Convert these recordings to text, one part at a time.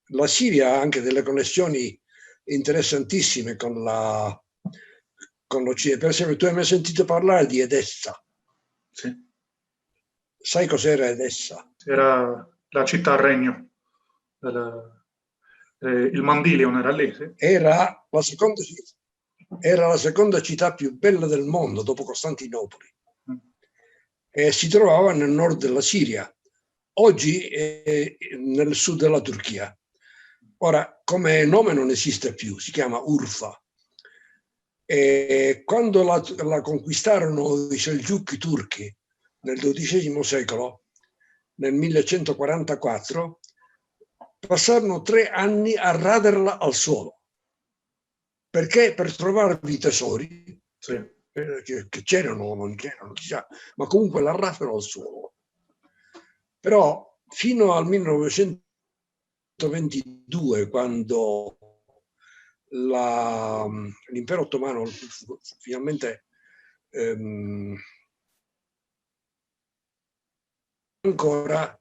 la Siria ha anche delle connessioni interessantissime con l'Occidente. Per esempio, tu hai mai sentito parlare di Edessa? Sì. Sai cos'era Edessa? Era la città-regno, il Mandilion era lì, sì. Era la seconda città più bella del mondo dopo Costantinopoli e si trovava nel nord della Siria, oggi è nel sud della Turchia. Ora, come nome non esiste più, si chiama Urfa. E quando la conquistarono i Selgiuchi turchi nel XII secolo, nel 1144, passarono 3 anni a raderla al suolo. Perché? Per trovarvi tesori, Sì. che c'erano o non c'erano, chissà, ma comunque la rasero al suolo. Però fino al 1922, quando l'impero ottomano finalmente ancora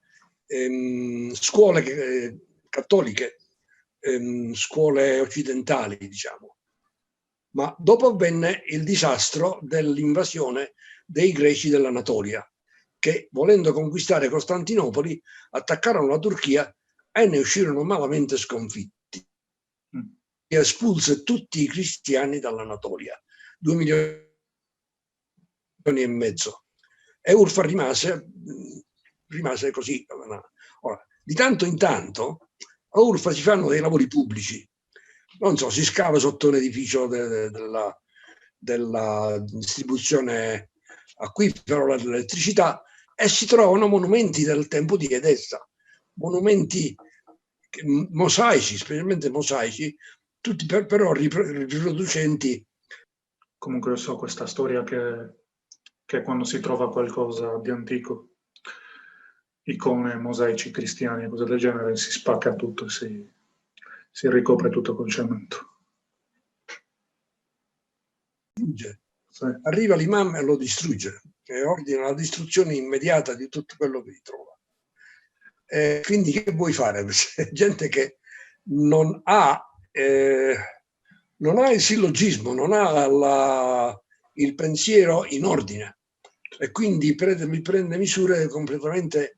scuole cattoliche, scuole occidentali, diciamo. Ma dopo avvenne il disastro dell'invasione dei greci dell'Anatolia, che volendo conquistare Costantinopoli attaccarono la Turchia e ne uscirono malamente sconfitti. E espulse tutti i cristiani dall'Anatolia, 2,5 milioni. E Urfa rimase così. Ora, di tanto in tanto a Urfa si fanno dei lavori pubblici. Non so, si scava sotto un edificio della distribuzione acquifero dell'elettricità e si trovano monumenti del tempo di Edessa, monumenti mosaici, specialmente mosaici, tutti però riproducenti. Comunque io so questa storia che quando si trova qualcosa di antico, icone, mosaici cristiani e cose del genere, si spacca tutto e si ricopre tutto col cemento. Sì. Arriva l'imam e lo distrugge e ordina la distruzione immediata di tutto quello che trova. Quindi che vuoi fare? C'è gente che non ha il sillogismo, non ha il pensiero in ordine e quindi prende misure completamente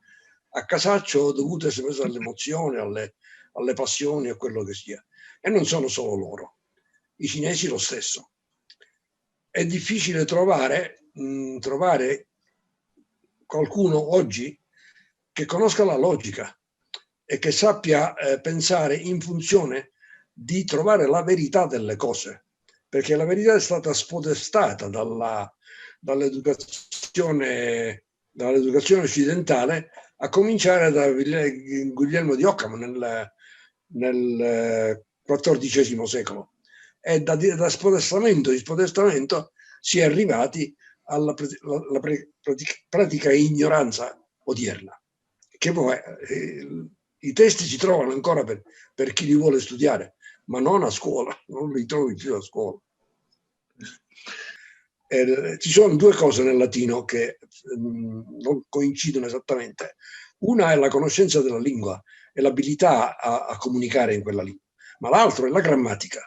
a casaccio dovute sempre alle emozioni, alle passioni, a quello che sia. E non sono solo loro, i cinesi lo stesso. È difficile trovare qualcuno oggi che conosca la logica e che sappia pensare in funzione di trovare la verità delle cose, perché la verità è stata spodestata dall'educazione occidentale, a cominciare da Guglielmo di Occam nel XIV secolo. E da spodestamento di spodestamento si è arrivati alla pratica ignoranza odierna. Che i testi si trovano ancora per chi li vuole studiare, ma non a scuola, non li trovi più a scuola. Ci sono 2 cose nel latino che non coincidono esattamente. Una è la conoscenza della lingua e l'abilità a comunicare in quella lingua, ma l'altro è la grammatica,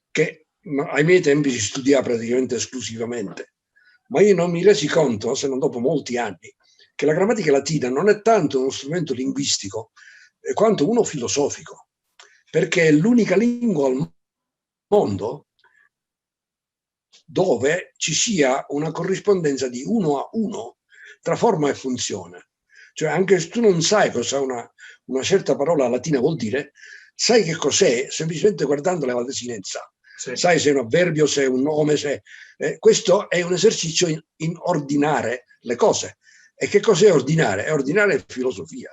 che ai miei tempi si studia praticamente esclusivamente. Ma io non mi resi conto, se non dopo molti anni, che la grammatica latina non è tanto uno strumento linguistico quanto uno filosofico, perché è l'unica lingua al mondo dove ci sia una corrispondenza di 1 a 1 tra forma e funzione. Cioè, anche se tu non sai cosa una certa parola latina vuol dire, sai che cos'è semplicemente guardando la desinenza. Sì. Sai se è un avverbio, se è un nome, questo è un esercizio in ordinare le cose. E che cos'è ordinare? È ordinare filosofia.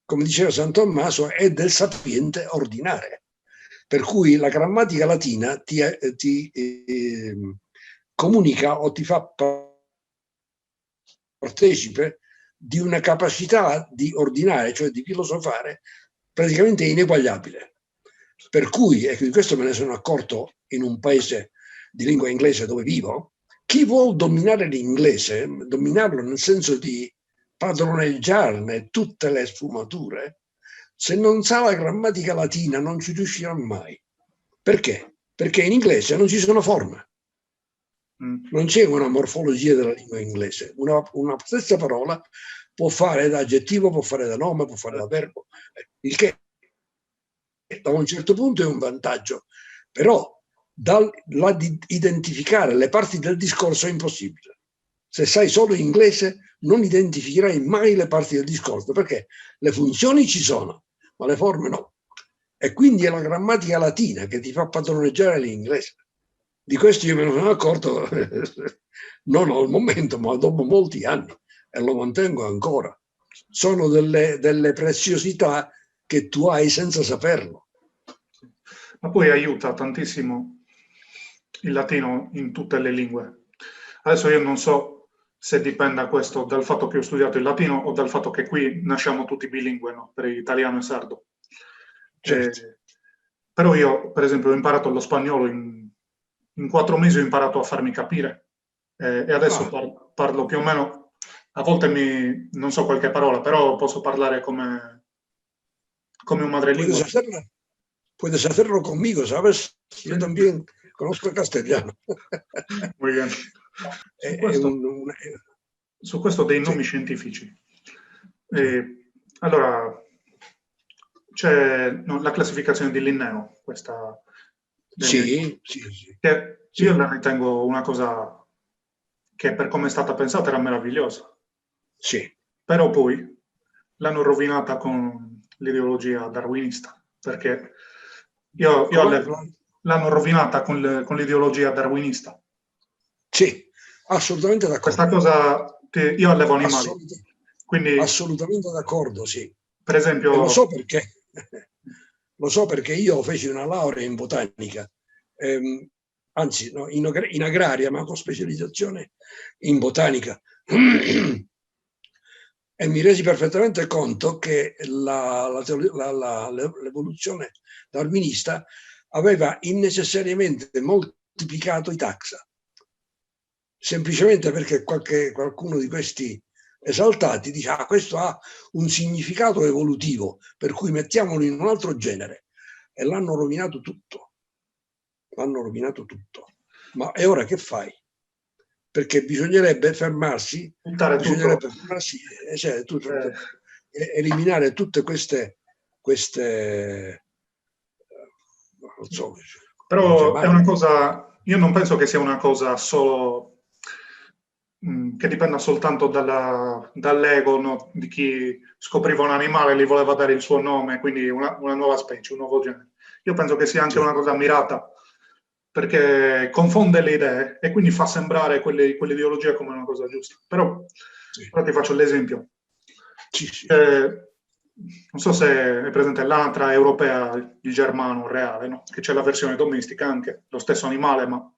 Come diceva San Tommaso, è del sapiente ordinare. Per cui la grammatica latina ti comunica o ti fa partecipe di una capacità di ordinare, cioè di filosofare, praticamente ineguagliabile. Per cui, e di questo me ne sono accorto in un paese di lingua inglese dove vivo, chi vuol dominare l'inglese, dominarlo nel senso di padroneggiarne tutte le sfumature, se non sa la grammatica latina non ci riuscirà mai. Perché? Perché in inglese non ci sono forme. Non c'è una morfologia della lingua inglese. Una stessa parola può fare da aggettivo, può fare da nome, può fare da verbo, il che da un certo punto è un vantaggio, però identificare le parti del discorso è impossibile. Se sai solo inglese non identificherai mai le parti del discorso, perché le funzioni ci sono, ma le forme no. E quindi è la grammatica latina che ti fa padroneggiare l'inglese. Di questo io me ne sono accorto non al momento, ma dopo molti anni, e lo mantengo ancora. Sono delle preziosità che tu hai senza saperlo. Ma poi aiuta tantissimo il latino in tutte le lingue. Adesso io non so se dipenda questo dal fatto che ho studiato il latino o dal fatto che qui nasciamo tutti bilingue, no? Per italiano e sardo. Certo. Però io, per esempio, ho imparato lo spagnolo in 4 mesi, ho imparato a farmi capire. E adesso parlo più o meno, a volte non so qualche parola, però posso parlare come un madrelingua. Puedes hacerlo conmigo, ¿sabes? Yo también conozco castellano. Muy bien. Su questo dei nomi scientifici. Allora, c'è la classificazione di Linneo, questa sì. che io la ritengo una cosa che per come è stata pensata era meravigliosa. Sì. Però poi l'hanno rovinata con l'ideologia darwinista, perché l'hanno rovinata con l'ideologia darwinista. Sì, assolutamente d'accordo. Questa cosa che io allevo animali. Quindi, assolutamente d'accordo, sì. Per esempio... E lo so perché io feci una laurea in botanica, anzi no, in agraria, ma con specializzazione in botanica. E mi resi perfettamente conto che l'evoluzione darwinista aveva innecessariamente moltiplicato i taxa, semplicemente perché qualcuno di questi esaltati dice questo ha un significato evolutivo, per cui mettiamolo in un altro genere, e l'hanno rovinato tutto. Ma e ora che fai? Perché bisognerebbe fermarsi, cioè, eliminare tutte queste non so, però è una cosa, io non penso che sia una cosa solo che dipenda soltanto dall'ego, no? Di chi scopriva un animale e gli voleva dare il suo nome, quindi una nuova specie, un nuovo genere. Io penso che sia anche una cosa mirata, perché confonde le idee e quindi fa sembrare quell'ideologia come una cosa giusta. Però ti faccio l'esempio. Non so se è presente l'anatra europea, il germano reale, no? Che c'è la versione domestica anche, lo stesso animale ma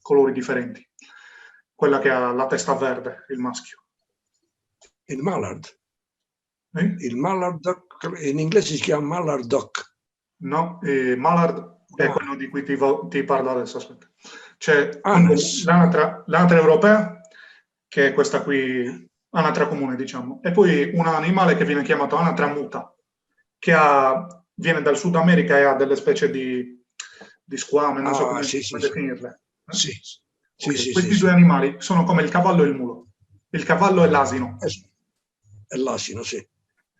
colori differenti. Quella che ha la testa verde, il maschio. Il mallard. Il mallard duck, in inglese si chiama mallard duck. No, mallard è quello di cui ti parlo adesso, aspetta. C'è l'anatra europea, che è questa qui, anatra comune, diciamo, e poi un animale che viene chiamato anatra muta, che viene dal Sud America e ha delle specie di squame, non so come definirle. Questi due animali sono come il cavallo e il mulo. Il cavallo e l'asino. E l'asino, sì.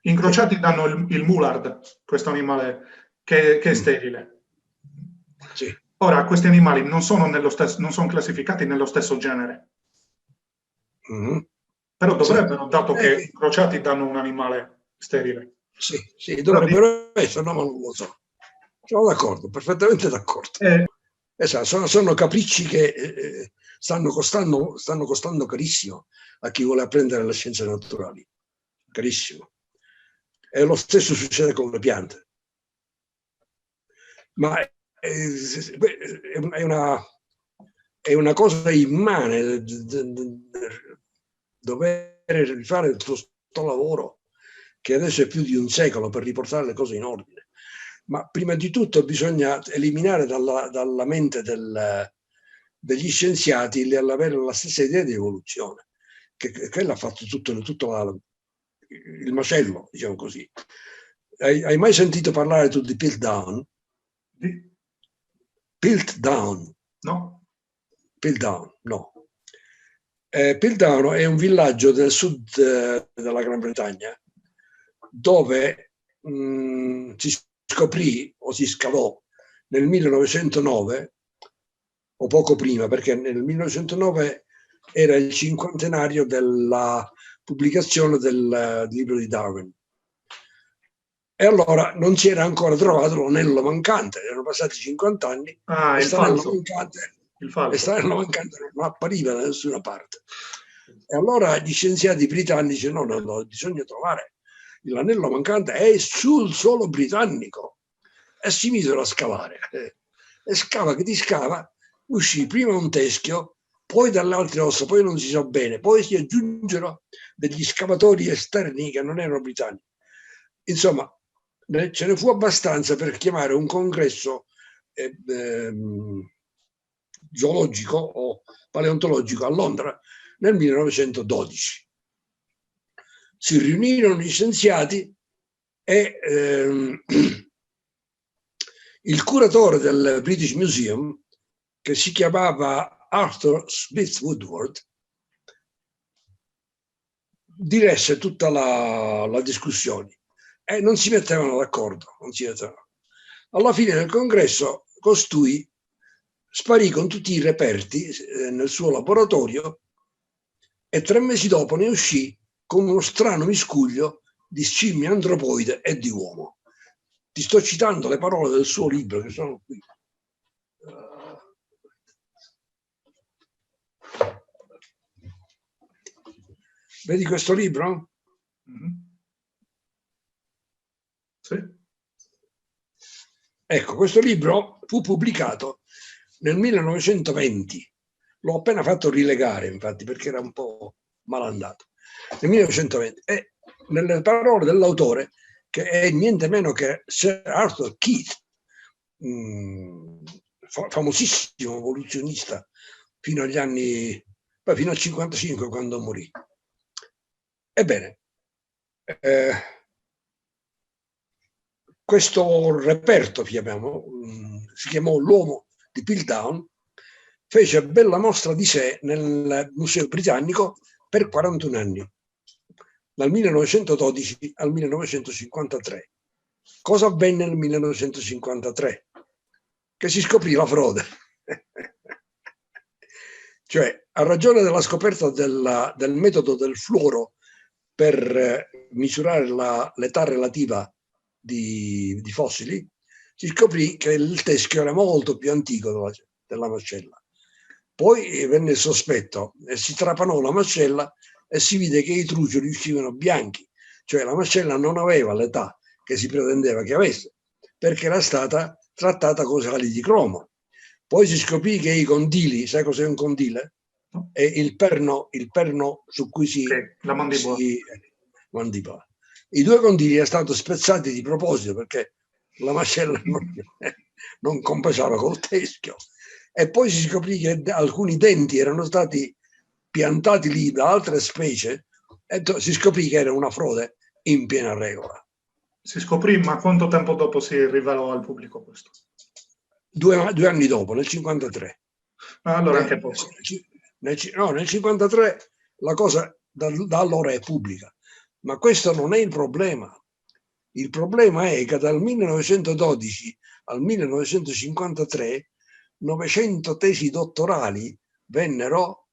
Incrociati danno il mulard, questo animale che è sterile. Sì. Ora, questi animali non sono classificati nello stesso genere. Però dovrebbero, dato che incrociati danno un animale sterile. Sì, dovrebbero essere, no, ma non lo so. Sono d'accordo, perfettamente d'accordo. Sono capricci che stanno costando carissimo a chi vuole apprendere le scienze naturali. Carissimo. E lo stesso succede con le piante. Ma è una cosa immane dover rifare questo lavoro che adesso è più di un secolo per riportare le cose in ordine. Ma prima di tutto bisogna eliminare dalla mente degli scienziati l'avere la stessa idea di evoluzione, che quella ha fatto tutto il macello, diciamo così. Hai mai sentito parlare tu di Piltdown? Di? Piltdown? No? Piltdown, no. Piltdown è un villaggio del sud della Gran Bretagna dove si scoprì o si scavò nel 1909 o poco prima, perché nel 1909 era il cinquantenario della pubblicazione del libro di Darwin. E allora non si era ancora trovato l'anello mancante, erano passati 50 anni Ah, e il falso. il falso. l'anello mancante non appariva da nessuna parte. E allora gli scienziati britannici no, bisogna trovare l'anello mancante è sul suolo britannico. E si misero a scavare. E scava che ti scava, uscì prima un teschio, poi dalle altre ossa, poi non si sa bene, poi si aggiunsero degli scavatori esterni che non erano britannici. Insomma, ce ne fu abbastanza per chiamare un congresso zoologico o paleontologico a Londra nel 1912. Si riunirono gli scienziati e il curatore del British Museum, che si chiamava Arthur Smith Woodward, diresse tutta la discussione e non si mettevano d'accordo. Alla fine del congresso costui sparì con tutti i reperti nel suo laboratorio e 3 mesi dopo ne uscì con uno strano miscuglio di scimmia antropoide e di uomo. Ti sto citando le parole del suo libro che sono qui. Vedi questo libro? Mm-hmm. Sì. Ecco, questo libro fu pubblicato nel 1920. L'ho appena fatto rilegare, infatti, perché era un po' malandato. Nel 1920. E nelle parole dell'autore, che è niente meno che Sir Arthur Keith, famosissimo evoluzionista fino agli anni, fino al 55 quando morì. Ebbene, questo reperto, si chiamò L'uomo di Piltdown, fece bella mostra di sé nel Museo Britannico per 41 anni, dal 1912 al 1953. Cosa avvenne nel 1953? Che si scoprì la frode. Cioè, a ragione della scoperta del metodo del fluoro per misurare l'età relativa di fossili, si scoprì che il teschio era molto più antico della mascella. Poi venne il sospetto e si trapanò la mascella e si vide che i trucioli uscivano bianchi, cioè la mascella non aveva l'età che si pretendeva che avesse, perché era stata trattata con sali di cromo. Poi si scoprì che i condili, sai cos'è un condile? È il perno su cui la mandibola. mandibola. I 2 condili erano stati spezzati di proposito perché la mascella non combaciava col teschio. E poi si scoprì che alcuni denti erano stati piantati lì da altre specie e si scoprì che era una frode in piena regola. Si scoprì, ma quanto tempo dopo si rivelò al pubblico questo? 2 anni dopo, nel 1953. Allora anche poco. Nel 1953 la cosa da allora è pubblica, ma questo non è il problema. Il problema è che dal 1912 al 1953 900 tesi dottorali vennero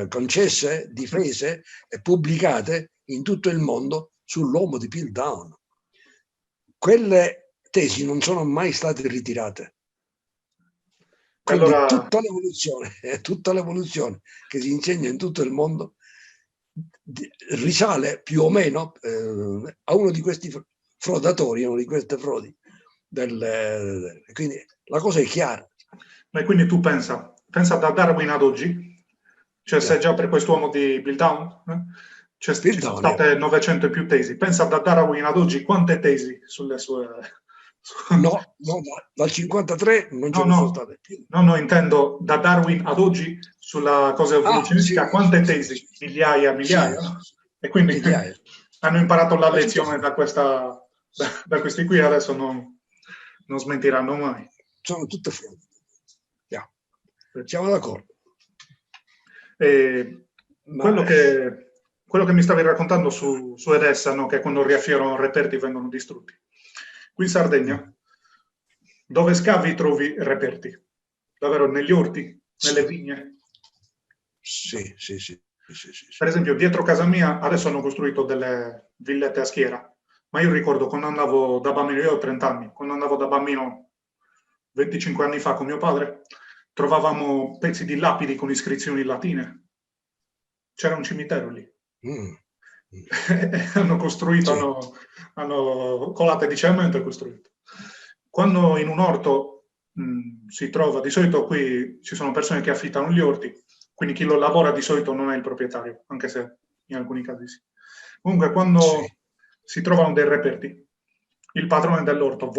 concesse, difese e pubblicate in tutto il mondo sull'uomo di Piltdown. Quelle tesi non sono mai state ritirate. Quindi allora, tutta l'evoluzione che si insegna in tutto il mondo risale più o meno a uno di questi frodatori, a una di queste frodi. Quindi la cosa è chiara. E quindi tu pensa da Darwin ad oggi, cioè se già per quest'uomo di Piltdown ci sono state 900 e più tesi, pensa da Darwin ad oggi quante tesi sulle sue... No, dal 53 non ce ne sono state più. No, intendo da Darwin ad oggi sulla cosa evoluzionistica, quante tesi? Migliaia? Sì. E quindi migliaia. hanno imparato la lezione da questa Da questi qui adesso non smentiranno mai. Sono tutte frodi. Yeah. Siamo d'accordo. Quello che mi stavi raccontando su Edessa, no? Che quando riaffiorano reperti vengono distrutti. Qui in Sardegna, dove scavi trovi reperti? Davvero negli orti, nelle vigne? Sì. Per esempio, dietro casa mia adesso hanno costruito delle villette a schiera, ma io ricordo quando andavo da bambino, io ho 30 anni, quando andavo da bambino 25 anni fa con mio padre, trovavamo pezzi di lapidi con iscrizioni latine. C'era un cimitero lì. Hanno costruito, sì. hanno colate di cemento e costruito. Quando in un orto si trova, di solito qui ci sono persone che affittano gli orti, quindi chi lo lavora di solito non è il proprietario, anche se in alcuni casi sì. Comunque quando si trovano dei reperti, il padrone dell'orto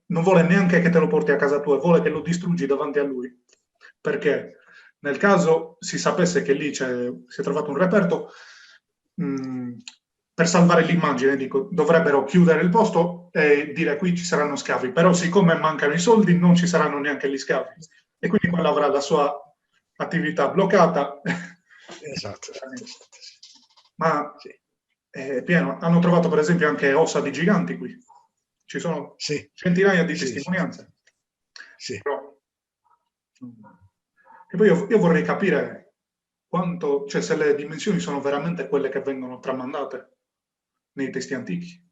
non vuole neanche che te lo porti a casa tua, vuole che lo distruggi davanti a lui, perché nel caso si sapesse che lì si è trovato un reperto, per salvare l'immagine, dico, dovrebbero chiudere il posto e dire qui ci saranno scavi, però siccome mancano i soldi non ci saranno neanche gli scavi e quindi quello avrà la sua attività bloccata. Esatto. Ma è pieno. Hanno trovato per esempio anche ossa di giganti qui. Ci sono centinaia di testimonianze. Sì. Però, e poi io vorrei capire quanto, cioè se le dimensioni sono veramente quelle che vengono tramandate nei testi antichi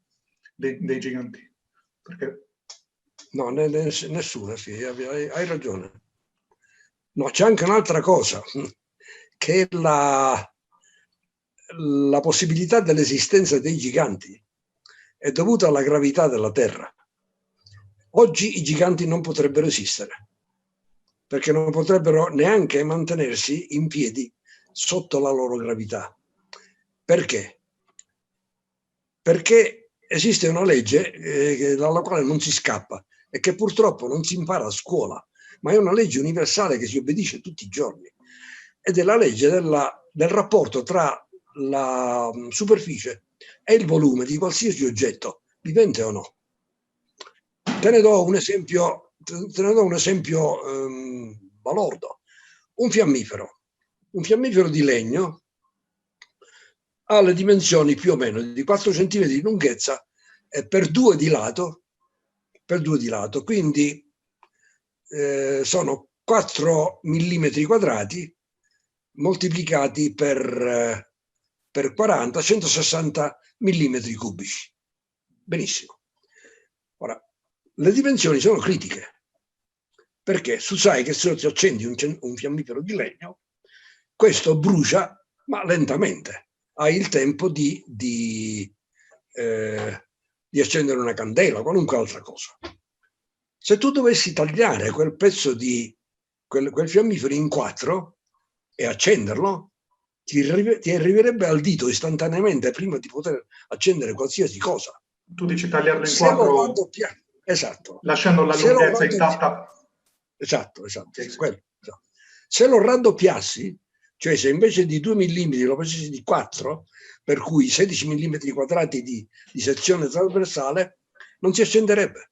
dei giganti. Perché... No, nessuna, sì, hai ragione. No, c'è anche un'altra cosa, che è la possibilità dell'esistenza dei giganti è dovuta alla gravità della Terra. Oggi i giganti non potrebbero esistere, perché non potrebbero neanche mantenersi in piedi sotto la loro gravità. Perché? Perché esiste una legge dalla quale non si scappa e che purtroppo non si impara a scuola, ma è una legge universale che si obbedisce tutti i giorni. Ed è la legge del rapporto tra la superficie e il volume di qualsiasi oggetto, vivente o no. Te ne do un esempio balordo. Un fiammifero di legno ha le dimensioni più o meno di 4 cm di lunghezza e per 2 di lato, quindi sono 4 mm quadrati moltiplicati per 40, 160 mm cubici. Benissimo. Ora, le dimensioni sono critiche, perché tu sai che se ti accendi un fiammifero di legno, questo brucia, ma lentamente. Hai il tempo di accendere una candela o qualunque altra cosa. Se tu dovessi tagliare quel pezzo quel fiammifero in 4 e accenderlo, ti arriverebbe al dito istantaneamente prima di poter accendere qualsiasi cosa. Tu dici tagliarlo in 4, esatto, lasciando la lunghezza intatta. Esatto. Se lo raddoppiassi, cioè se invece di 2 mm lo facessi di 4, per cui 16 mm quadrati di sezione trasversale, non si accenderebbe.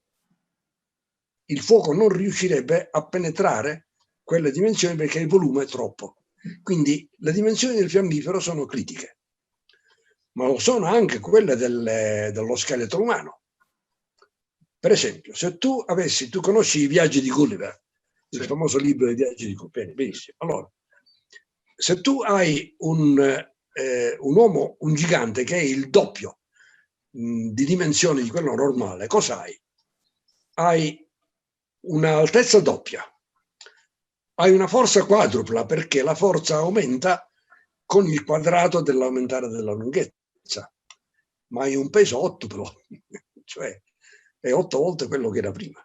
Il fuoco non riuscirebbe a penetrare quelle dimensioni perché il volume è troppo. Quindi le dimensioni del fiammifero sono critiche, ma lo sono anche quelle dello scheletro umano. Per esempio, se tu conosci I Viaggi di Gulliver, il famoso libro dei viaggi di Gulliver, benissimo. Allora, se tu hai un uomo, un gigante che è il doppio di dimensioni di quello normale, cosa hai? Hai un'altezza doppia, hai una forza quadrupla perché la forza aumenta con il quadrato dell'aumentare della lunghezza, ma hai un peso ottuplo, cioè è 8 volte quello che era prima.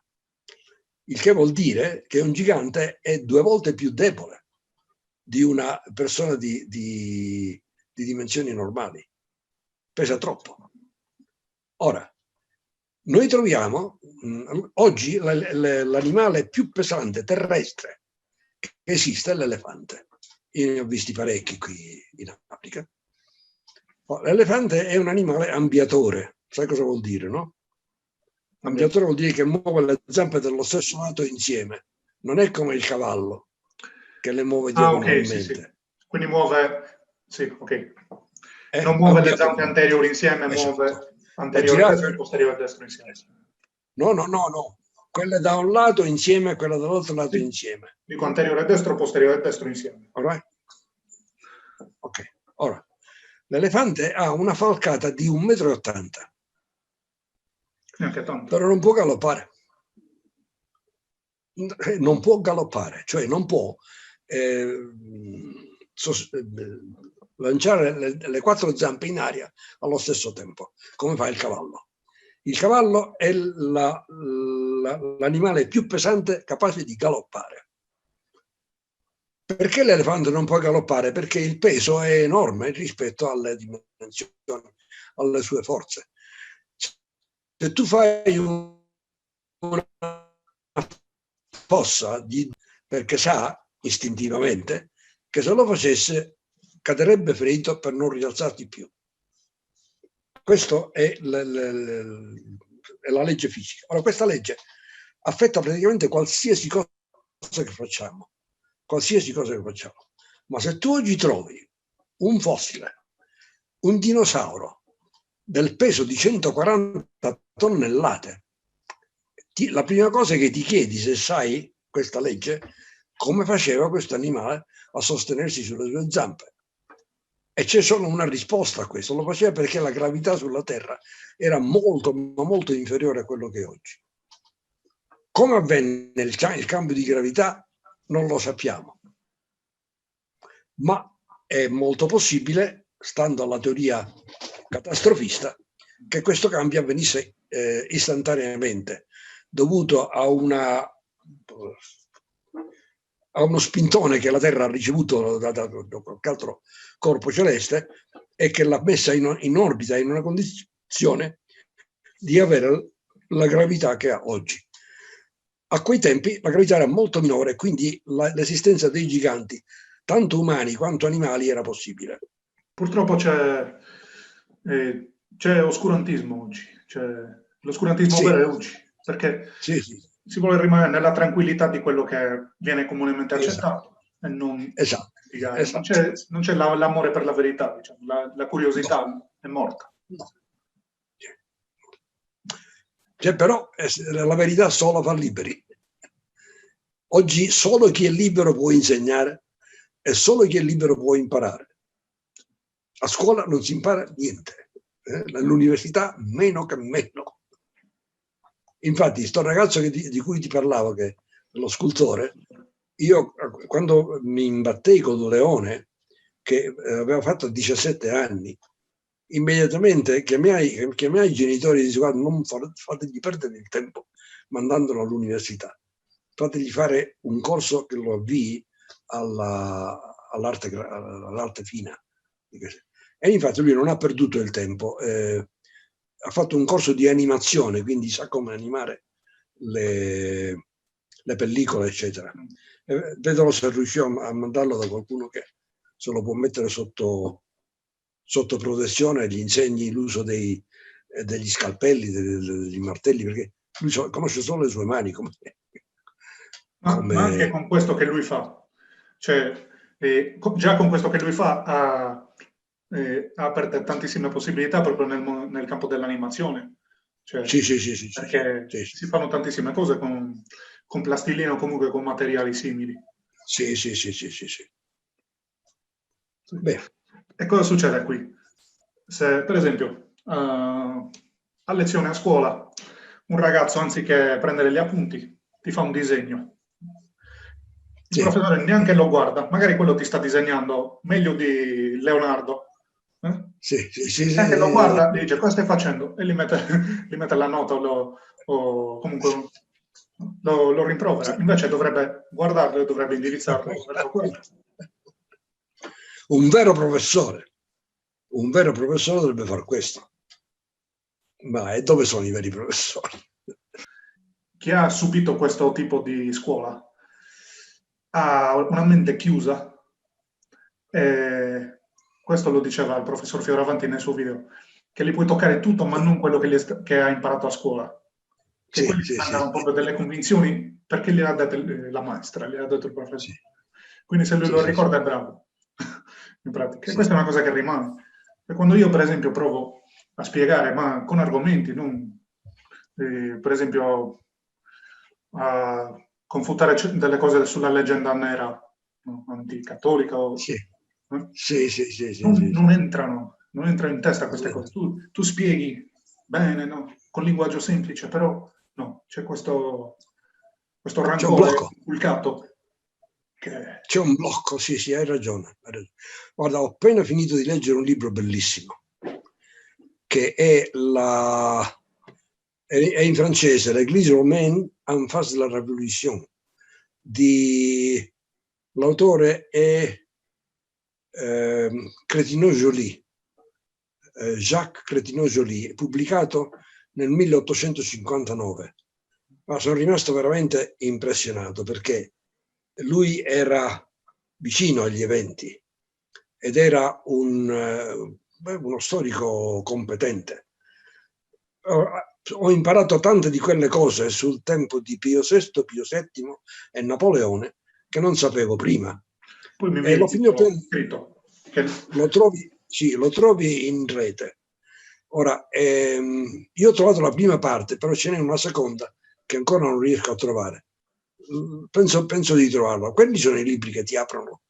Il che vuol dire che un gigante è 2 volte più debole di una persona di dimensioni normali. Pesa troppo. Ora, noi troviamo oggi l'animale più pesante terrestre che esiste è l'elefante. Io ne ho visti parecchi qui in Africa. L'elefante è un animale ambiatore. Sai cosa vuol dire, no? Cambiatore vuol dire che muove le zampe dello stesso lato insieme. Non è come il cavallo, che le muove diagonalmente. Ok, sì. Quindi muove, sì, ok. Non muove le zampe anteriori insieme, muove anteriore destro e posteriore destro insieme. No. Quelle da un lato insieme e quella dall'altro lato insieme. Dico anteriore destro, posteriore destro insieme. Right? Ok, ora, l'elefante ha una falcata di 1,80 m. Neanche tanto. Però non può galoppare. Non può galoppare, cioè non può lanciare le 4 zampe in aria allo stesso tempo, come fa il cavallo. Il cavallo è l'animale più pesante capace di galoppare. Perché l'elefante non può galoppare? Perché il peso è enorme rispetto alle dimensioni, alle sue forze. Se tu fai una fossa, perché sa istintivamente che se lo facesse caderebbe ferito per non rialzarti più. Questa è la legge fisica. Ora, questa legge affetta praticamente qualsiasi cosa che facciamo. Qualsiasi cosa che facciamo. Ma se tu oggi trovi un fossile, un dinosauro del peso di 140 tonnellate, la prima cosa che ti chiedi, se sai questa legge, come faceva questo animale a sostenersi sulle sue zampe. E c'è solo una risposta a questo: lo faceva perché la gravità sulla Terra era molto, ma molto inferiore a quello che è oggi. Come avvenne il cambio di gravità non lo sappiamo, ma è molto possibile, stando alla teoria catastrofista, che questo cambio avvenisse istantaneamente, dovuto a uno spintone che la Terra ha ricevuto da qualche altro corpo celeste e che l'ha messa in orbita in una condizione di avere la gravità che ha oggi. A quei tempi la gravità era molto minore, quindi l'esistenza dei giganti, tanto umani quanto animali, era possibile. Purtroppo c'è oscurantismo oggi, l'oscurantismo vero è oggi, perché si vuole rimanere nella tranquillità di quello che viene comunemente accettato e non non c'è l'amore per la verità, diciamo. La curiosità è morta. No. Però la verità solo fa liberi. Oggi solo chi è libero può insegnare e solo chi è libero può imparare. A scuola non si impara niente, all'università meno che meno. Infatti, sto ragazzo di cui ti parlavo, che è lo scultore, io quando mi imbattei con Leone, che aveva fatto 17 anni, immediatamente chiamai i genitori e dissi: guarda, non fategli perdere il tempo mandandolo all'università, fategli fare un corso che lo avvii all'arte fina. E infatti lui non ha perduto il tempo, ha fatto un corso di animazione, quindi sa come animare le pellicole, eccetera. Vedo se riusciamo a mandarlo da qualcuno che se lo può mettere sotto protezione e gli insegni l'uso degli scalpelli, degli martelli, perché lui conosce solo le sue mani. Ma anche con questo che lui fa, cioè già con questo che lui fa ha aperto tantissime possibilità proprio nel campo dell'animazione. Cioè, perché si fanno tantissime cose con plastilina o comunque con materiali simili. Sì. Beh. E cosa succede qui? Se, per esempio, a lezione a scuola, un ragazzo, anziché prendere gli appunti, ti fa un disegno. Il professore neanche lo guarda, magari quello ti sta disegnando meglio di Leonardo. Neanche lo guarda, dice: cosa stai facendo? E gli mette la nota o comunque lo rimprovera. Invece dovrebbe guardarlo e dovrebbe indirizzarlo verso quello. Un vero professore dovrebbe fare questo. Ma e dove sono i veri professori? Chi ha subito questo tipo di scuola ha una mente chiusa. Questo lo diceva il professor Fioravanti nel suo video, che gli puoi toccare tutto ma non quello che ha imparato a scuola. che quelli andavano proprio delle convinzioni perché gliel'ha date la maestra, gliel'ha dato il professore. Sì. Quindi se lui lo ricorda è bravo, in pratica. E questa è una cosa che rimane. E quando io, per esempio, provo a spiegare, ma con argomenti, non, per esempio, a confutare delle cose sulla leggenda nera, no, anticattolica, Sì. eh, Sì. non entrano in testa queste cose. Tu spieghi bene, no? Con linguaggio semplice, però no, c'è questo C'è un rancore blocco. inculcato che... C'è un blocco, sì, hai ragione. Guarda, ho appena finito di leggere un libro bellissimo, che è in francese, L'Église romaine en face de la révolution. L'autore è Crétinaux-Joly, Jacques Crétinaux-Joly, pubblicato nel 1859. Ma sono rimasto veramente impressionato perché lui era vicino agli eventi ed era uno storico competente. Ho imparato tante di quelle cose sul tempo di Pio VI, Pio VII e Napoleone che non sapevo prima. Poi mi E viene l'ho finito scritto che... lo trovi in rete. Ora, io ho trovato la prima parte, però ce n'è una seconda che ancora non riesco a trovare. Penso di trovarla. Quelli sono i libri che ti aprono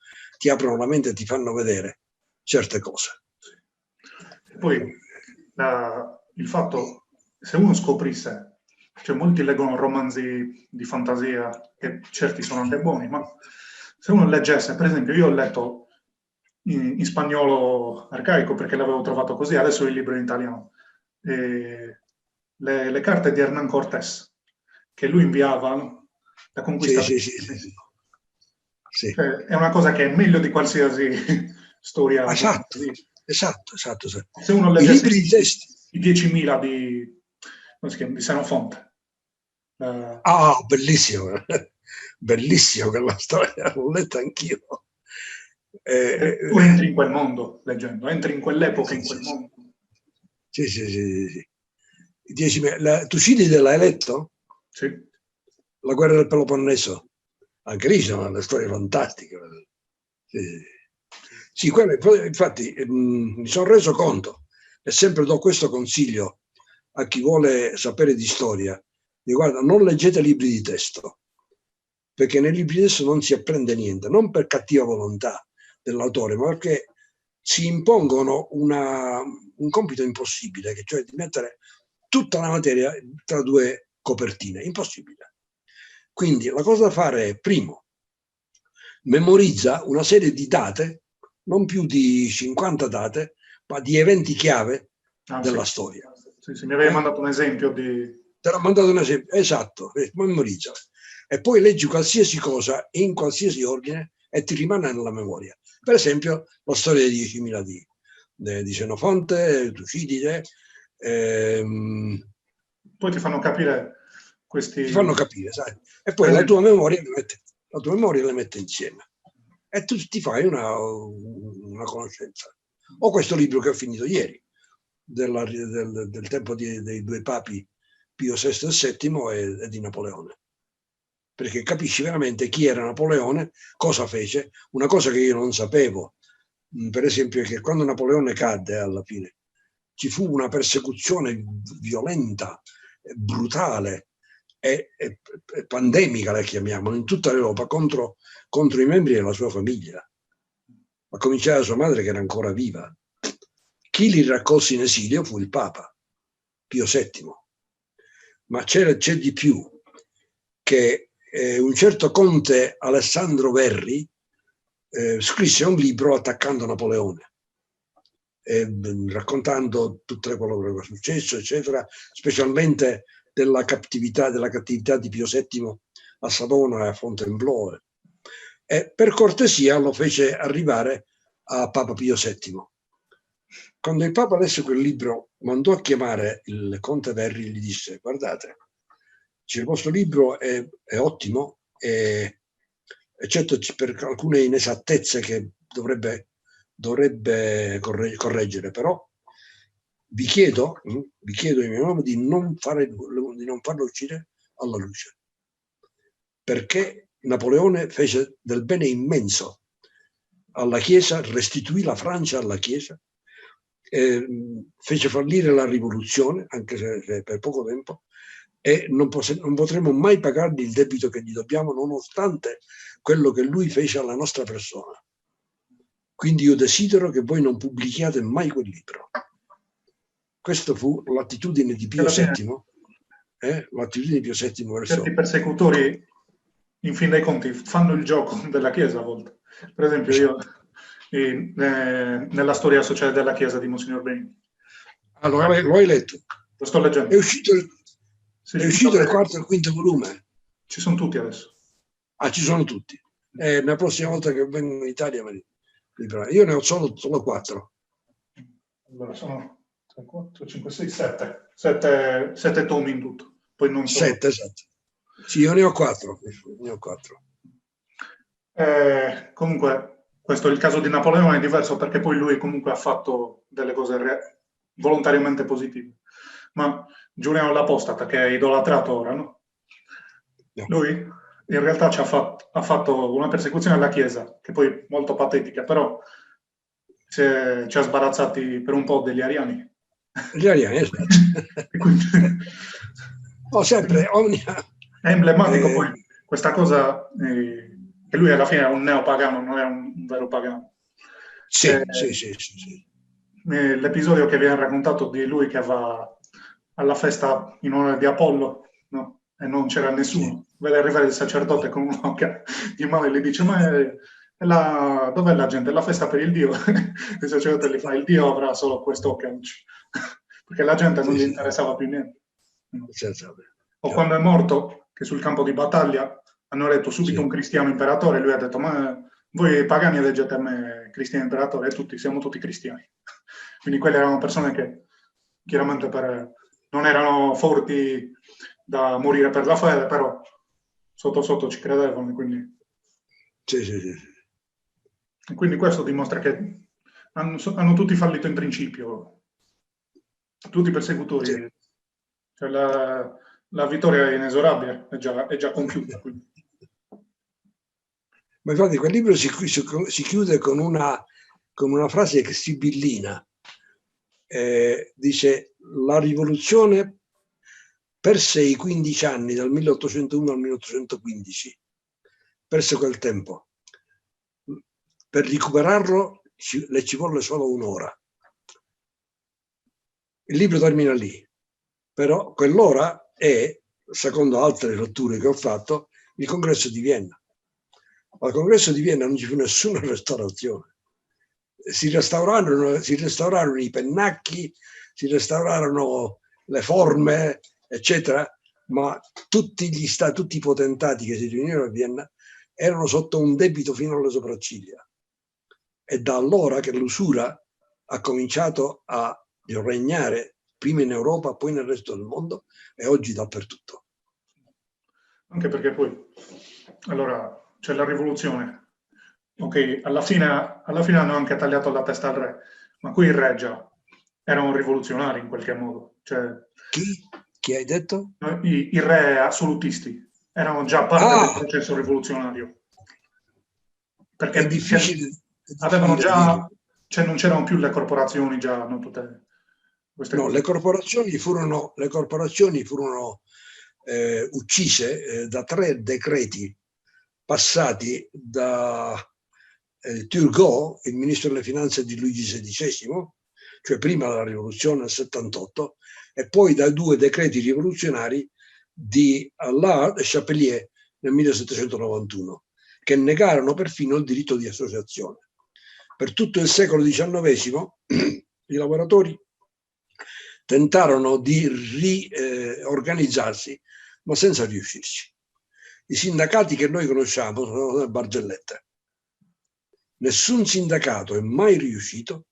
la mente e ti fanno vedere certe cose. E poi il fatto, se uno scoprisse, cioè molti leggono romanzi di fantasia, che certi sono anche buoni, ma se uno leggesse, per esempio, io ho letto in spagnolo arcaico perché l'avevo trovato così, adesso il libro in italiano, le carte di Hernán Cortés, che lui inviava, no? La conquista del Messico. Sì. Cioè, è una cosa che è meglio di qualsiasi storia di fantasia. Esatto. Se uno I leggesse libri di testo. i 10.000 di Xenofonte. Bellissimo. Bellissimo quella storia, l'ho letta anch'io. Tu entri in quel mondo leggendo, entri in quell'epoca, in quel mondo. Sì. Tucidide l'hai letto? Sì. La guerra del Peloponneso? Anche lì sono delle storie fantastiche. Sì, infatti mi sono reso conto e sempre do questo consiglio a chi vuole sapere di storia. Guarda, non leggete libri di testo, perché nei libri di testo non si apprende niente, non per cattiva volontà dell'autore, ma perché si impongono un compito impossibile, che cioè di mettere tutta la materia tra due copertine. Impossibile. Quindi la cosa da fare è, primo, memorizza una serie di date, non più di 50 date, ma di eventi chiave della storia. Sì, mi avevi mandato un esempio di... Te l'ho mandato un esempio, esatto, memorizza. E poi leggi qualsiasi cosa in qualsiasi ordine e ti rimane nella memoria. Per esempio, la storia dei 10.000 di Xenofonte, Tucidide. Poi ti fanno capire questi... Ti fanno capire, sai? E poi la tua memoria le mette insieme. E tu ti fai una conoscenza. Ho questo libro che ho finito ieri, del tempo dei due papi Pio VI e VII e di Napoleone. Perché capisci veramente chi era Napoleone, cosa fece, una cosa che io non sapevo. Per esempio, che quando Napoleone cadde alla fine, ci fu una persecuzione violenta, brutale e pandemica, la chiamiamo, in tutta l'Europa contro i membri della sua famiglia. A cominciare da sua madre che era ancora viva. Chi li raccolse in esilio fu il Papa, Pio VII. Ma c'è di più, che un certo conte Alessandro Verri scrisse un libro attaccando Napoleone, raccontando tutto quello che era successo, eccetera, specialmente della cattività di Pio VII a Savona e a Fontainebleau. E per cortesia lo fece arrivare a Papa Pio VII. Quando il Papa lesse quel libro, mandò a chiamare il conte Verri e gli disse: guardate, il vostro libro è ottimo, eccetto per alcune inesattezze che dovrebbe correggere, però vi chiedo in mio nome di non farlo uscire alla luce, perché Napoleone fece del bene immenso alla Chiesa, restituì la Francia alla Chiesa, fece fallire la rivoluzione, anche se per poco tempo, e non potremo mai pagargli il debito che gli dobbiamo, nonostante quello che lui fece alla nostra persona. Quindi io desidero che voi non pubblichiate mai quel libro. Questa fu l'attitudine di Pio VII, l'attitudine di Pio VII verso... Certi persecutori, in fin dei conti, fanno il gioco della Chiesa a volte. Per esempio io, nella storia sociale della Chiesa di Monsignor Benigni. Allora, lo hai letto? Lo sto leggendo. È uscito il quarto e il quinto volume? Ci sono tutti adesso. Ah, ci sono tutti. La prossima volta che vengo in Italia io ne ho solo 4. Allora, sono 3, 4, 5, 6, 7 tomi in tutto. Poi non sono... 7, esatto. Sì, io ne ho 4. Comunque, questo è il caso di Napoleone, è diverso perché poi lui comunque ha fatto delle cose volontariamente positive. Ma Giuliano l'Apostata, che è idolatrato ora, no? Lui in realtà ha fatto una persecuzione alla Chiesa, che poi è molto patetica, però ci ha sbarazzati per un po' degli ariani. Gli ariani, esatto. Quindi, sempre è emblematico poi questa cosa che lui alla fine è un neopagano, non è un vero pagano. Sì. L'episodio che viene raccontato di lui che va alla festa in onore di Apollo, no? E non c'era nessuno. Sì. Vede arrivare il sacerdote con un'occhia in mano e gli dice: ma dov'è la gente? È la festa per il Dio. Il sacerdote gli fa: il Dio avrà solo quest'occhio. Perché la gente non gli interessava più niente. O quando è morto, che sul campo di battaglia hanno eletto subito un cristiano imperatore, lui ha detto: ma voi pagani eleggete a me cristiano imperatore, e siamo tutti cristiani. Quindi quelle erano persone che chiaramente non erano forti da morire per la fede, però sotto sotto ci credevano. Quindi... E quindi questo dimostra che hanno tutti fallito in principio, tutti i persecutori. Sì. Cioè la vittoria è inesorabile, è già compiuta. Quindi. Ma infatti quel libro si chiude con una frase che sibillina. Dice: la rivoluzione perse i 15 anni, dal 1801 al 1815, perse quel tempo. Per recuperarlo le ci volle solo un'ora. Il libro termina lì, però quell'ora è, secondo altre letture che ho fatto, il congresso di Vienna. Al congresso di Vienna non ci fu nessuna restaurazione. Si restaurarono i pennacchi, si restaurarono le forme, eccetera, ma tutti i potentati che si riunirono a Vienna erano sotto un debito fino alle sopracciglia. È da allora che l'usura ha cominciato a regnare prima in Europa, poi nel resto del mondo e oggi dappertutto. Anche perché poi, allora, c'è la rivoluzione. Ok, alla fine hanno anche tagliato la testa al re, ma qui il re già era un rivoluzionario in qualche modo. Cioè, chi hai detto? I re assolutisti erano già parte del processo rivoluzionario. Perché è difficile avevano già, cioè non c'erano più le corporazioni, già non tutte queste cose. Le corporazioni furono uccise da 3 decreti passati da Turgot, il ministro delle finanze di Luigi XVI, cioè prima della rivoluzione nel 78, e poi da 2 decreti rivoluzionari di Allard e Chapelier nel 1791, che negarono perfino il diritto di associazione. Per tutto il secolo XIX i lavoratori tentarono di riorganizzarsi, ma senza riuscirci. I sindacati che noi conosciamo sono le barzellette. Nessun sindacato è mai riuscito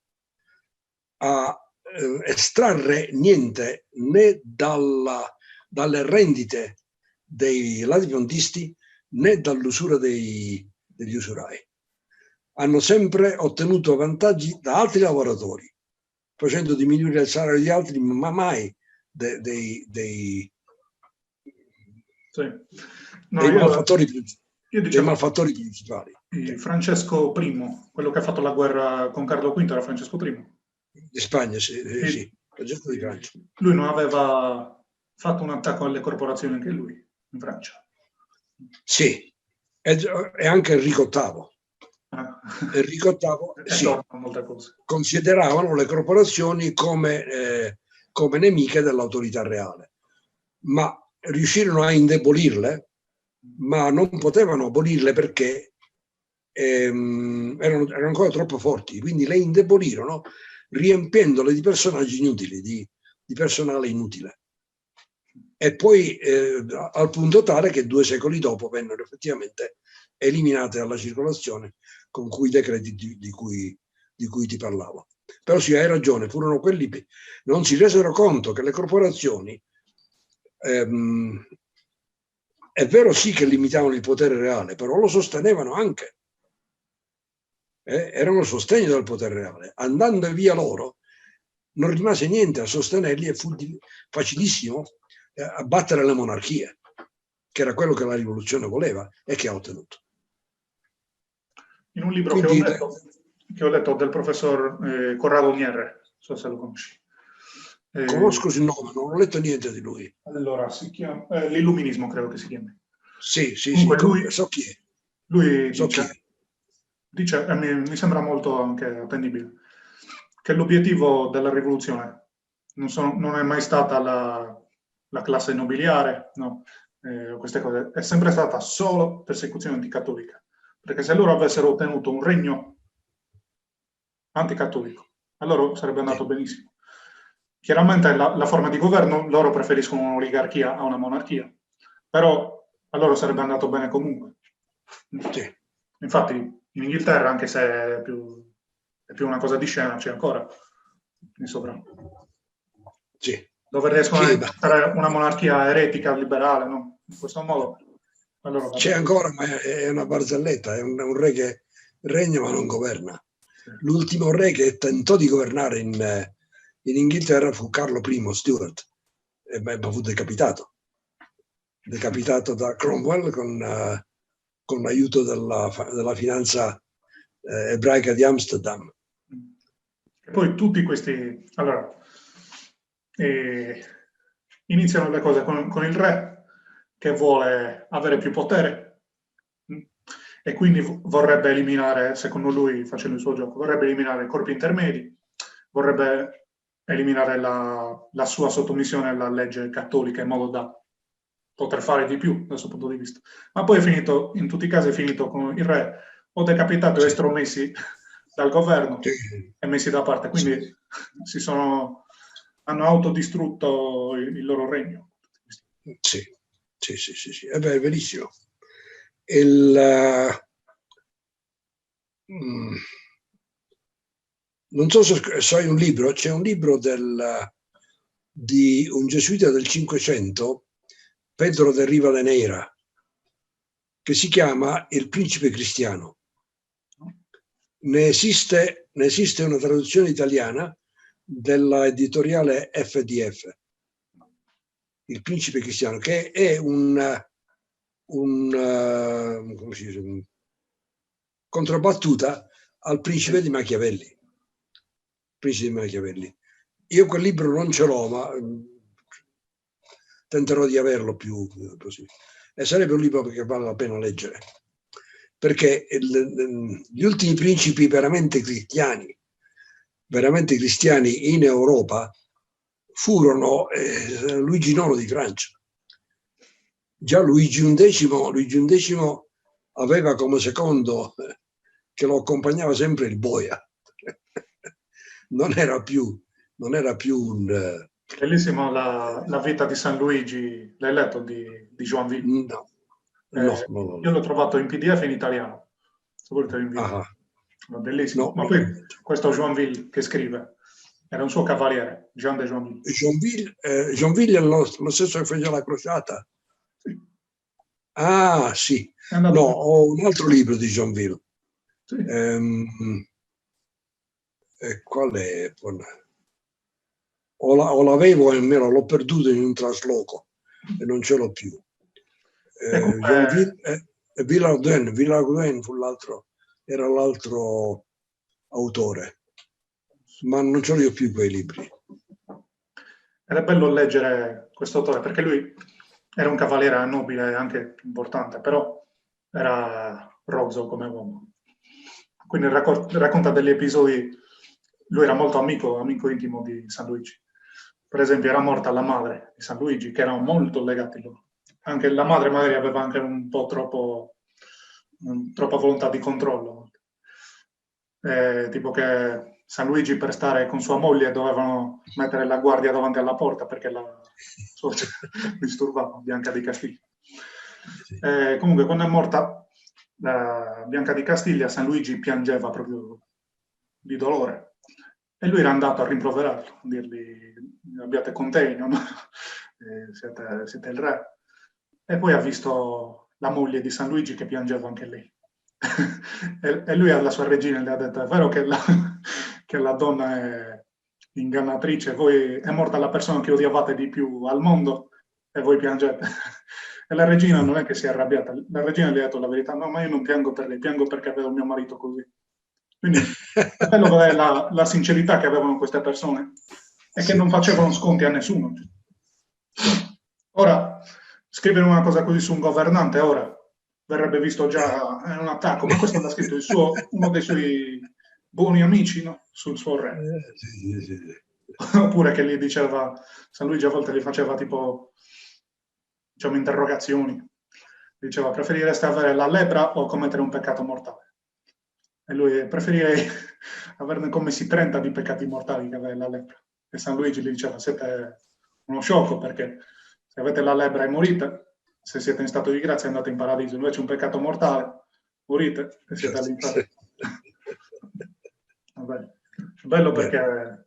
a estrarre niente né dalle rendite dei latifondisti né dall'usura degli usurai. Hanno sempre ottenuto vantaggi da altri lavoratori, facendo diminuire il salario di altri, ma mai dei malfattori principali. Francesco I, quello che ha fatto la guerra con Carlo V, era Francesco I. Di Spagna, sì, Francesco di Francia. Lui non aveva fatto un attacco alle corporazioni anche lui, in Francia? Sì, e anche Enrico VIII. Enrico VIII sì, consideravano le corporazioni come nemiche dell'autorità reale, ma riuscirono a indebolirle, ma non potevano abolirle perché erano ancora troppo forti, quindi le indebolirono riempiendole di personaggi inutili, di personale inutile. E poi al punto tale che 2 secoli dopo vennero effettivamente eliminate dalla circolazione con quei decreti di cui ti parlavo. Però sì, hai ragione, furono quelli che non si resero conto che le corporazioni è vero sì che limitavano il potere reale, però lo sostenevano anche. Erano il sostegno del potere reale. Andando via loro, non rimase niente a sostenerli e fu facilissimo abbattere le monarchie, che era quello che la rivoluzione voleva e che ha ottenuto. In un libro che ho letto del professor Corrado Nierre, non so se lo conosci. Conosco il nome, non ho letto niente di lui. Allora, si chiama l'Illuminismo, credo che si chiami. Sì, Comunque, lui, so chi è. Lui dice mi sembra molto anche attendibile, che l'obiettivo della rivoluzione non è mai stata la classe nobiliare, no, queste cose, è sempre stata solo persecuzione anticattolica, perché se loro avessero ottenuto un regno anticattolico, allora sarebbe andato benissimo. Chiaramente la forma di governo, loro preferiscono un'oligarchia a una monarchia, però a loro sarebbe andato bene comunque. Sì. Infatti in Inghilterra, anche se è più una cosa di scena, c'è ancora il sovrano. Sì. Dove riescono a diventare una monarchia eretica, liberale, no? In questo modo. Allora, c'è ancora, ma è una barzelletta, è un re che regna ma non governa. Sì. L'ultimo re che tentò di governare in Inghilterra fu Carlo I Stuart, ma fu decapitato da Cromwell con l'aiuto della finanza ebraica di Amsterdam. E poi tutti questi, allora, iniziano le cose con il re che vuole avere più potere e quindi vorrebbe eliminare, secondo lui, facendo il suo gioco, vorrebbe eliminare i corpi intermedi, vorrebbe eliminare la sua sottomissione alla legge cattolica in modo da poter fare di più dal suo punto di vista. Ma poi è finito, in tutti i casi è finito con il re o decapitato e estromessi dal governo e messi da parte, quindi hanno autodistrutto il loro regno. Sì, è verissimo. Non so se sai un libro, c'è un libro di un gesuita del Cinquecento, Pedro de Rivadeneira, che si chiama Il principe cristiano. Ne esiste una traduzione italiana della editoriale FDF, Il principe cristiano, che è come si dice, controbattuta al principe di Machiavelli. Io quel libro non ce l'ho, ma tenterò di averlo più possibile. E sarebbe un libro che vale la pena leggere, perché gli ultimi principi veramente cristiani in Europa furono Luigi IX di Francia. Già Luigi XI aveva come secondo, che lo accompagnava sempre, il boia. Non era più un... Bellissima la vita di San Luigi, l'hai letto di Joinville? No. Io l'ho trovato in PDF in italiano, se volete lo invito. Bellissimo. Ma poi questo Joinville che scrive, era un suo cavaliere, Jean de Joinville. Joinville è lo stesso che fece la crociata? Sì. Ah, sì. No, ho un altro libro di Joinville. Sì. Qual è? o l'avevo e me l'ho perduto in un trasloco e non ce l'ho più. Villard-Gwen fu era l'altro autore, ma non ce l'ho più quei libri. Ed è bello leggere questo autore, perché lui era un cavaliere nobile, anche importante, però era rozzo come uomo. Quindi racconta degli episodi. Lui era molto amico intimo di San Luigi. Per esempio, era morta la madre di San Luigi, che erano molto legati loro. Anche la madre magari aveva anche un po' troppa volontà di controllo. Tipo che San Luigi, per stare con sua moglie, dovevano mettere la guardia davanti alla porta perché la sorcia disturbava Bianca di Castiglia. Comunque, quando è morta Bianca di Castiglia, San Luigi piangeva proprio di dolore. E lui era andato a rimproverarlo, a dirgli: abbiate contegno, no? Siete il re. E poi ha visto la moglie di San Luigi che piangeva anche lei. E lui alla sua regina le ha detto: è vero che la donna è ingannatrice, è morta la persona che odiavate di più al mondo e voi piangete. E la regina non è che si è arrabbiata, la regina gli ha detto la verità: no, ma io non piango per lei, piango perché avevo mio marito così. Quindi è bello vedere la sincerità che avevano queste persone e che non facevano sconti a nessuno. Ora, scrivere una cosa così su un governante ora verrebbe visto già un attacco, ma questo l'ha scritto uno dei suoi buoni amici, no? Sul suo re. Sì. Oppure che gli diceva, San Luigi a volte gli faceva tipo, diciamo, interrogazioni. Diceva: preferireste avere la lepra o commettere un peccato mortale? E lui: preferirei averne commessi 30 di peccati mortali che avere la lepra. E San Luigi gli diceva: siete uno sciocco, perché se avete la lepra e morite, se siete in stato di grazia andate in paradiso, invece un peccato mortale, morite e siete all'inferno. Vabbè, è bello perché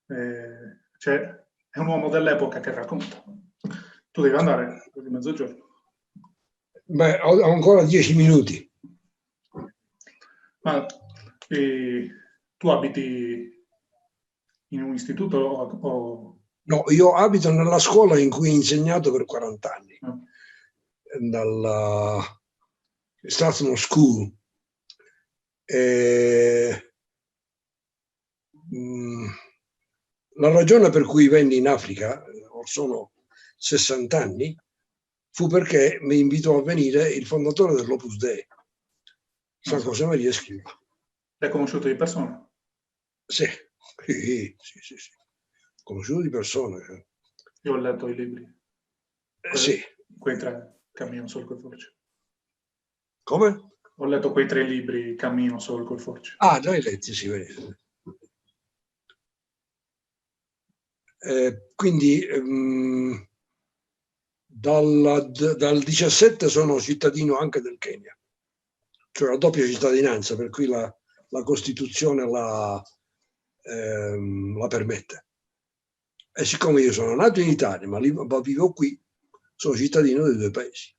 è un uomo dell'epoca che racconta. Tu devi andare di mezzogiorno. Beh, ho ancora 10 minuti. Ma tu abiti in un istituto o... No, io abito nella scuola in cui ho insegnato per 40 anni, dalla Strathmore School. La ragione per cui venni in Africa, sono 60 anni, fu perché mi invitò a venire il fondatore dell'Opus Dei, San José Maria Escrivá. L'hai conosciuto di persona? Sì. Conosciuto di persona. Io ho letto i libri. Sì. Quei 3, Cammino, Solco e Force. Come? Ho letto quei 3 libri, Cammino, Solco e Force. Ah, già hai letti, sì. Quindi dal 17 sono cittadino anche del Kenya, cioè la doppia cittadinanza, per cui la Costituzione la permette. E siccome io sono nato in Italia, ma vivo qui, sono cittadino dei 2 paesi.